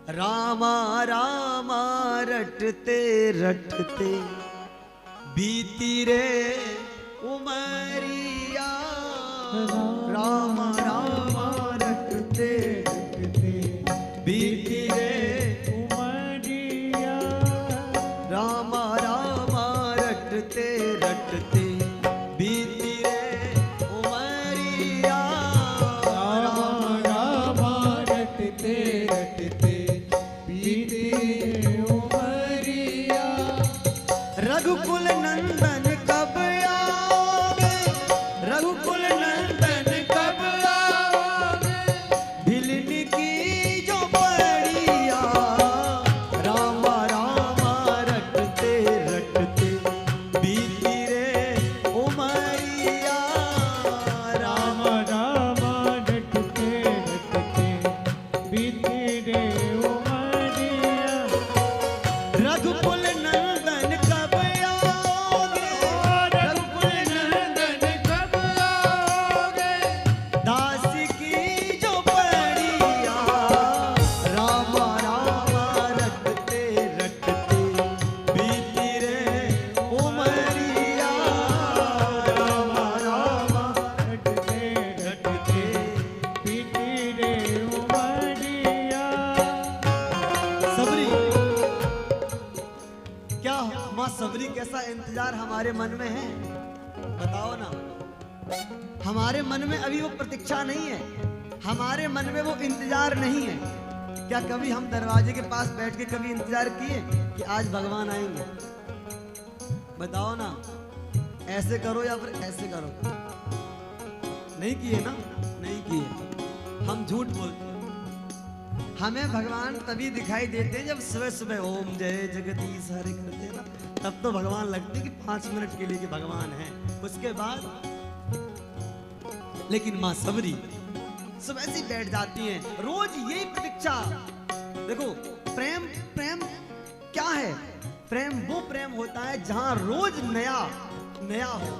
रामा रामा रटते रटते बीती रे उमरिया। रामा रामा रटते रटते बीती रे उमरिया। रामा रामा रटते रटते बीती रे उमरिया। रामा रामा रटते रटते बीती उमरिया। रघुकुल नंदन कब आओगे, रघुकुल नंदन कब आओगे, भिलनी की जो पड़िया। रामा रामा रटते रटते बीती रे उमरिया। रामा रामा रटते रटते बीती रे उमरिया। रघुकुल नंदन कब आओगे, रघुकुल नंदन कब आओगे, दासी की जो पड़िया। रामा रामा रटते रटते बीती रे उमरिया। रामा रामा रटते रटते बीती रे उमरिया। सबरी, क्या माँ सबरी कैसा इंतजार हमारे मन में है, बताओ ना। हमारे मन में अभी वो प्रतीक्षा नहीं है, हमारे मन में वो इंतजार नहीं है। क्या कभी हम दरवाजे के पास बैठ के कभी इंतजार किए कि आज भगवान आएंगे? बताओ ना, ऐसे करो या फिर ऐसे करो। नहीं किए ना, नहीं किए। हम झूठ बोलते हैं। हमें भगवान तभी दिखाई देते हैं जब सुबह सुबह ओम जय जगदीश हरे करते हैं ना, तब तो भगवान लगते कि 5 मिनट के लिए कि भगवान है। उसके बाद लेकिन माँ सबरी सुबह से बैठ जाती हैं, रोज यही प्रतीक्षा। देखो प्रेम, प्रेम क्या है? प्रेम वो प्रेम होता है जहां रोज नया नया हो,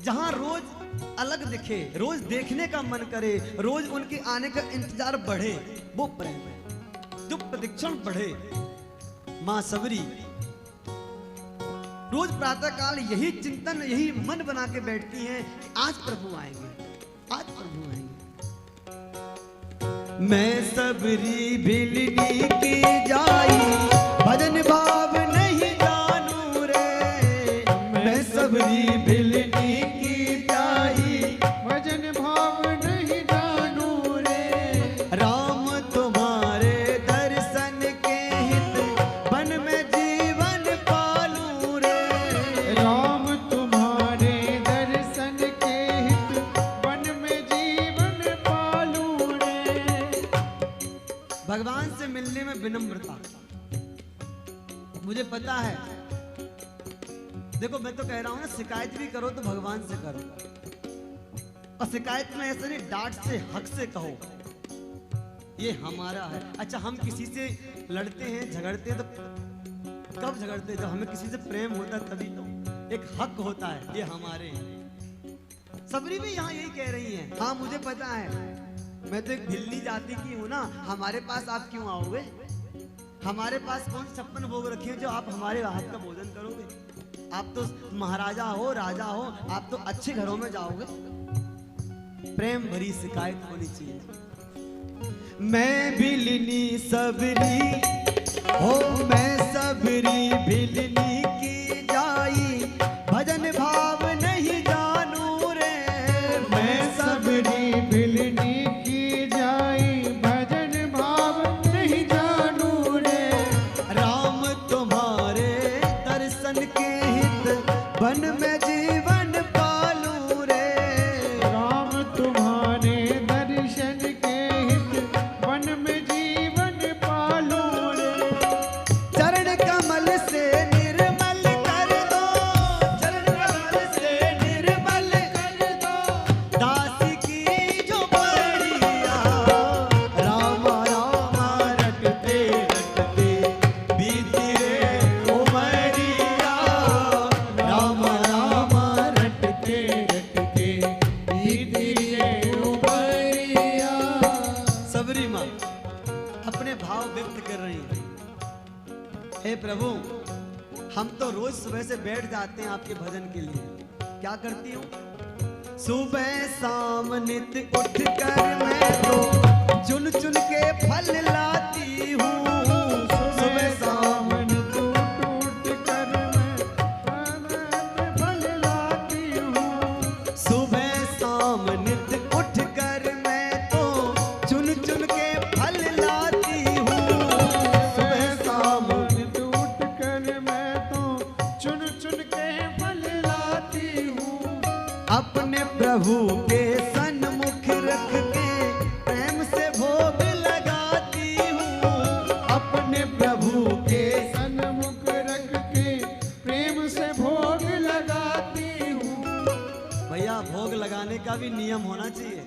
जहां रोज अलग दिखे, रोज देखने का मन करे, रोज उनके आने का इंतजार बढ़े, वो प्रेम है। जो प्रतीक्षण बढ़े। माँ सबरी रोज प्रातः काल यही चिंतन, यही मन बना के बैठती हैं कि आज प्रभु आएंगे, आज प्रभु आएंगे। मैं सबरी भिलनी की जाई, भजन भाव नहीं जानू रे। मैं सबरी भिलनी की जाई, भजन भाव नहीं जानू रे। राम तुम्हारे दर्शन के हित वन में जीवन पालू रे। राम तुम्हारे दर्शन के हित वन में जीवन पालू रे। भगवान से मिलने में विनम्रता, मुझे पता है। देखो मैं तो कह रहा हूं ना, शिकायत भी करो तो भगवान से करो, और शिकायत में ऐसे नहीं, डांट से हक से कहो ये हमारा है। अच्छा हम किसी से लड़ते हैं झगड़ते हैं तो कब झगड़ते हैं? जब हमें किसी से प्रेम होता है तभी तो। एक हक होता है, ये हमारे हैं। सबरी भी यहाँ यही कह रही हैं। हाँ मुझे पता है, मैं तो एक भिल्ली जाति की हूँ ना, हमारे पास आप क्यों आओगे? हमारे पास कौन 56 भोग रखे हैं जो आप हमारे हाथ का भोजन करोगे? आप तो महाराजा हो, राजा हो, आप तो अच्छे घरों में जाओगे। प्रेम भरी शिकायत होनी चाहिए। मैं भिलनी सबरी हो, मैं सबरी भिलनी की जाई, भजन भाव नहीं जानू रे। मैं सबरी भिलनी की जाई, भजन भाव नहीं जानू रे। राम तुम्हारे दर्शन के हित वन में जीवन पालू रे। राम तुम्हारे दर्शन के हित वन में जीवन पालू रे। चरण कमल से निर्मल सबरी माँ अपने भाव व्यक्त कर रही हैं। हे प्रभु, हम तो रोज सुबह से बैठ जाते हैं आपके भजन के लिए। क्या करती हूँ? सुबह शाम नित उठ कर मैं तो चुन चुन के फल लाती हूँ। सुबह शाम नित उठ कर मैं फल लाती हूँ। सुबह शाम नित उठ कर मैं तो चुन चुन के फल लाती हूँ। सुबह शाम नित उठ कर मैं तो चुन चुन के फल लाती हूँ। अपने प्रभु के सन्मुख रख के प्रेम से भोग लगाती हूँ। अपने प्रभु के सन्मुख रख के प्रेम से भोग लगाती हूँ। भैया, भोग लगाने का भी नियम होना चाहिए।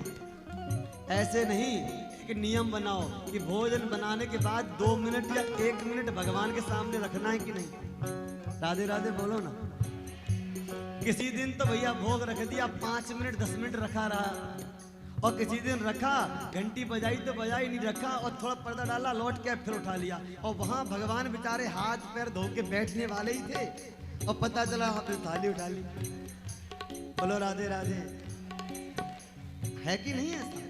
ऐसे नहीं, एक नियम बनाओ कि भोजन बनाने के बाद 2 मिनट या 1 मिनट भगवान के सामने रखना है कि नहीं। राधे राधे बोलो ना। किसी दिन तो भैया भोग रख दिया, 5 मिनट 10 मिनट रखा रहा, और किसी दिन रखा, घंटी बजाई तो बजाई, नहीं रखा और थोड़ा पर्दा डाला, लौट के फिर उठा लिया, और वहां भगवान बेचारे हाथ पैर धो के बैठने वाले ही थे और पता चला आपने थाली उठा ली। बोलो राधे राधे। है कि नहीं ऐसा?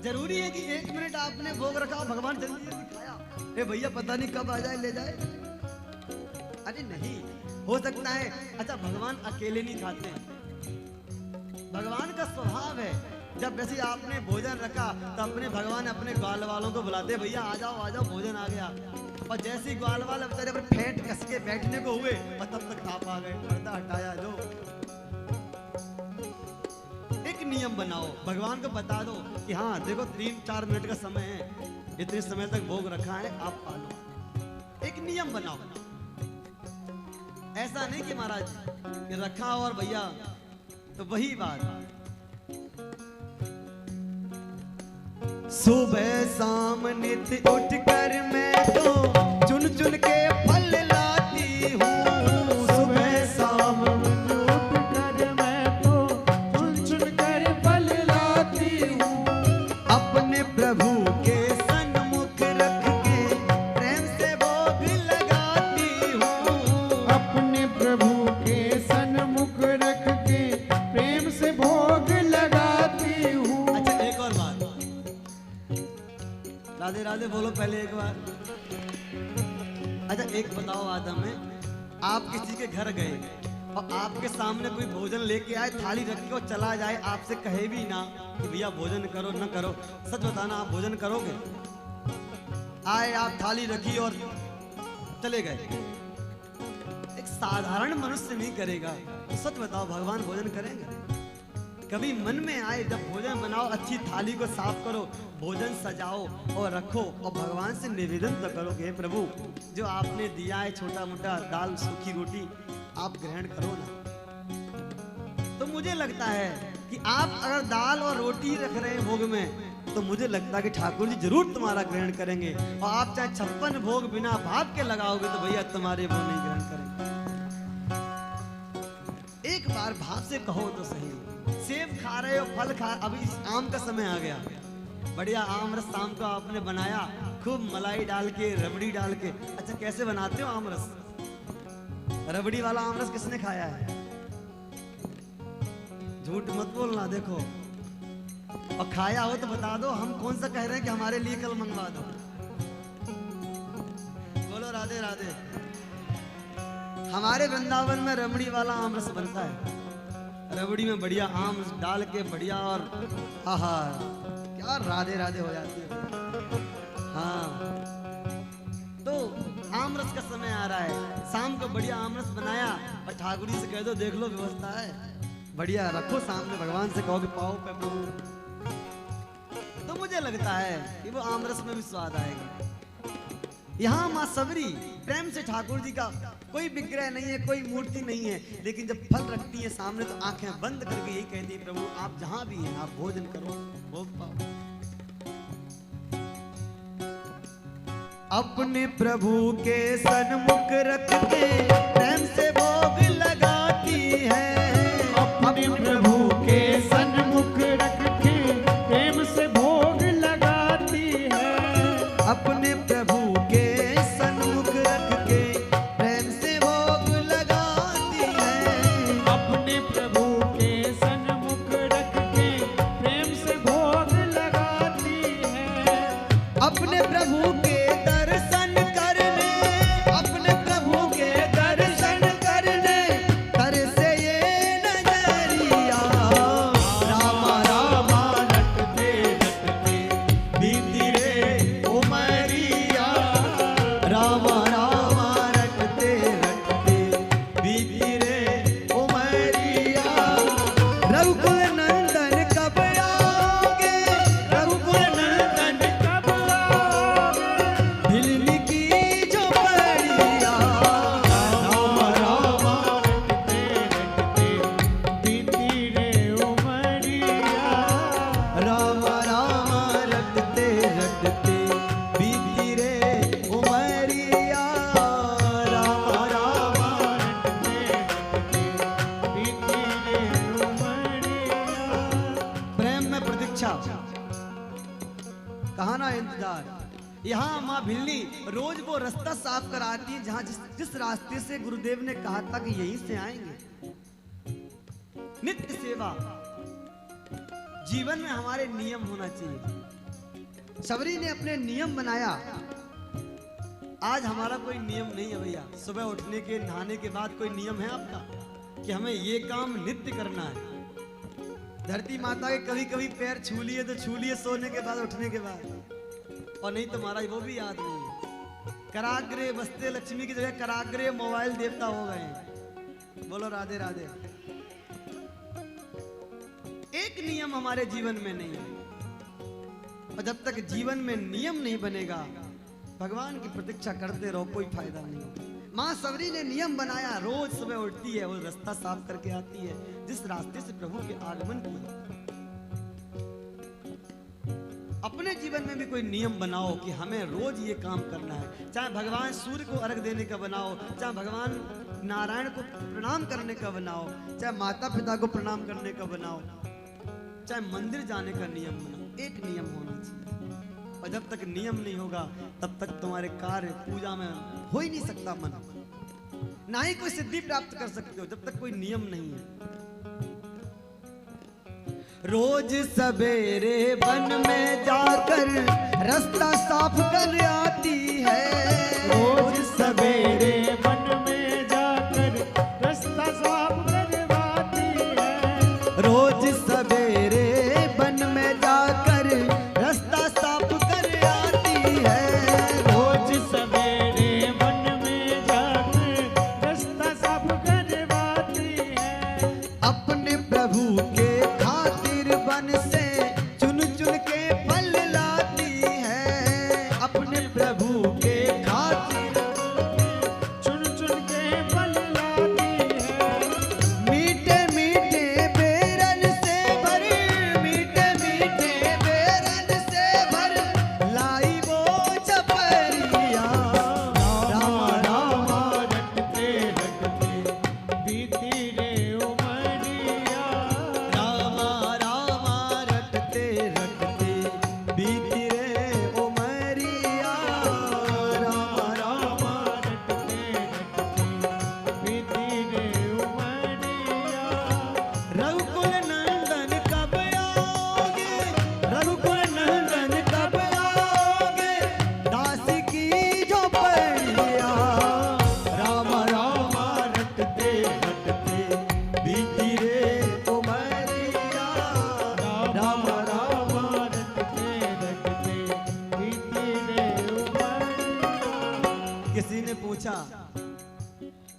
जरूरी है कि 1 मिनट आपने भोग रखा और भगवान जल्दी जल्दी खाया, ए भैया पता नहीं कब आ जाए ले जाए। अरे नहीं, हो सकता है। अच्छा, भगवान अकेले नहीं खाते हैं। भगवान का स्वभाव है, जब वैसे आपने भोजन रखा तो अपने भगवान अपने ग्वाल वालों को बुलाते, भैया आ जाओ भोजन आ गया। और जैसे ही ग्वाल वाले बेचारे अपने फेंट कस के बैठने को हुए और तब तक आप आ गए, पर्दा हटाया। लो, एक नियम बनाओ, भगवान को बता दो कि हाँ देखो 3-4 मिनट का समय है, इतने समय तक भोग रखा है, आप पालो। एक नियम बनाओ। ऐसा नहीं कि महाराज कि रखा और भैया, तो वही बात। सुबह शाम नित उठ कर मैं तो चुन चुन के फल लाती हूँ। सुबह शाम उठ कर मैं तो चुन चुन कर फल लाती हूँ। अपने प्रभु के सन्मुख रख के प्रेम से भोग लगाती हूँ। अपने प्रभु के सन्मुख रख के प्रेम से भोग लगाती हूँ। अच्छा, एक और बात। राधे राधे बोलो पहले एक बार। अच्छा, एक बताओ आदम है, आप किसी के घर गए और आपके सामने कोई भोजन लेके आए, थाली रख के और चला जाए, आपसे कहे भी ना कि भैया भोजन करो न करो, सच बताना आप भोजन करोगे? आए, आप थाली रखी और चले गए, एक साधारण मनुष्य नहीं करेगा, तो सच बताओ भगवान भोजन करेंगे? कभी मन में आए, जब भोजन बनाओ अच्छी थाली को साफ करो, भोजन सजाओ और रखो और भगवान से निवेदन तो करो कि हे प्रभु, जो आपने दिया है छोटा मोटा दाल सूखी रोटी, आप ग्रहण करो ना। तो मुझे लगता है कि आप अगर दाल और रोटी रख रहे हैं भोग में, तो मुझे लगता है कि ठाकुर जी जरूर तुम्हारा ग्रहण करेंगे, और आप चाहे 56 भोग बिना भाव के लगाओगे तो भैया तुम्हारे वो नहीं ग्रहण करेंगे। एक बार भाव से कहो तो सही। सेब खा रहे हो, फल खा, अभी आम का समय आ गया, बढ़िया आम रस शाम को आपने बनाया, खूब मलाई डाल के, रबड़ी डाल के। अच्छा, कैसे बनाते हो आम रस? रबड़ी वाला आम रस किसने खाया है? झूठ मत बोलना, देखो, और खाया हो तो बता दो, हम कौन सा कह रहे हैं कि हमारे लिए कल मंगवा दो। बोलो राधे राधे। हमारे वृंदावन में रबड़ी वाला आम रस बनता है, रबड़ी में बढ़िया आम डाल के बढ़िया, और आहा क्या राधे राधे हो जाती है। हाँ, तो आम रस का समय आ रहा है, शाम को बढ़िया आम रस बनाया और ठाकुर जी से कह दो देख लो व्यवस्था है, बढ़िया रखो सामने, भगवान से कहो कि पाओ पे प्रभु, तो मुझे लगता है कि वो आम रस में भी स्वाद आएगा। यहाँ माँ सबरी प्रेम से ठाकुर जी का कोई विग्रह नहीं है, कोई मूर्ति नहीं है, लेकिन जब फल रखती है सामने तो आंखें बंद करके यही कहती है प्रभु आप जहां भी हैं आप भोजन करो, भोग पाओ। अपने प्रभु के सन्मुख रख के प्रेम से भोग लगाती है। अपने प्रभु के सन्मुख रख के प्रेम से भोग लगाती कहा ना इंतजार। यहाँ माँ भिल्ली रोज वो रास्ता साफ कराती है जहाँ जिस रास्ते से गुरुदेव ने कहा था कि यहीं से आएंगे। नित्य सेवा जीवन में हमारे नियम होना चाहिए। सबरी ने अपने नियम बनाया। आज हमारा कोई नियम नहीं है भैया। सुबह उठने के नहाने के बाद कोई नियम है आपका कि हमें ये काम नित्य करना है? धरती माता के कभी कभी पैर छू लिए तो छू लिए, सोने के बाद उठने के बाद, और नहीं तो महाराज वो भी याद नहीं है। कराग्रे बसते लक्ष्मी की जगह कराग्रे मोबाइल देवता हो गए हैं। बोलो राधे राधे। एक नियम हमारे जीवन में नहीं है, और जब तक जीवन में नियम नहीं बनेगा भगवान की प्रतीक्षा करते रहो, कोई फायदा नहीं। माँ सबरी ने नियम बनाया, रोज सुबह उठती है, वो रास्ता साफ करके आती है जिस रास्ते से प्रभु के आगमन किया। अपने जीवन में भी कोई नियम बनाओ कि हमें रोज ये काम करना है। चाहे भगवान सूर्य को अर्घ देने का बनाओ, चाहे भगवान नारायण को प्रणाम करने का बनाओ, चाहे माता पिता को प्रणाम करने का बनाओ, चाहे मंदिर जाने का नियम बनाओ। एक नियम होना चाहिए, और जब तक नियम नहीं होगा तब तक तुम्हारे कार्य पूजा में हो ही नहीं सकता मन, ना ही कोई सिद्धि प्राप्त कर सकते हो जब तक कोई नियम नहीं है। रोज सवेरे वन में जाकर रास्ता साफ कर आती है। रोज सवेरे वन में जाकर रास्ता साफ करवाती है। रोज सवेरे वन में जाकर रास्ता साफ कर आती है। रोज सवेरे वन में जाकर रास्ता साफ करवाती है। अपने प्रभु के खातिर वन से चुन चुन के फल लाती है। अपने प्रभु के खातिर चुन चुन के फल लाती है। मीठे मीठे बेरन से भर, मीठे मीठे बेरन से भर लाई वो चपरिया। रामा रामा रटते रटते बीती रे उमरिया। रामा रामा रटते रटते बीती रे उमरिया। रामा रामा रटते रटते बीती रे उमरिया। रघुकुल नंदन कब आओगे, रघुकुल नंदन कब आओगे, दासी की जो परिया। राम राम रटते रटते बीती रे उमरिया। राम राम रटते रटते बीती रे उमरिया। किसी ने पूछा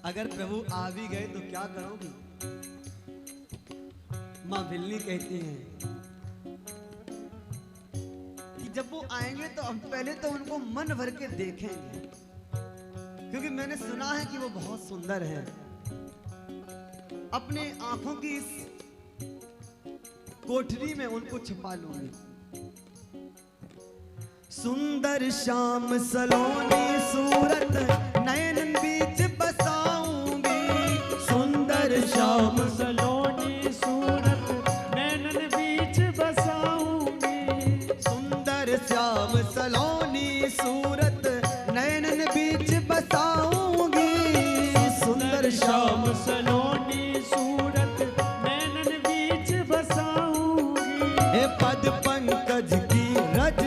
अगर प्रभु आ भी गए तो क्या करोगी? माँ भिल्ली कहती हैं कि जब वो आएंगे तो हम पहले तो उनको मन भर के देखेंगे, क्योंकि मैंने सुना है कि वो बहुत सुंदर है। अपने आंखों की इस कोठरी में उनको छुपा लूंगी। सुंदर श्याम सलोनी सूरत नयन बीच बसाऊंगी। सुंदर श्याम सलोनी सूरत नैनन बीच बसाऊंगी। सुंदर श्याम सलोनी सूरत नयन बीच बसाऊंगी। सुंदर श्याम श्याम सलोनी सूरत नैनन बीच बसाऊंगी। हे पद पंकज की रज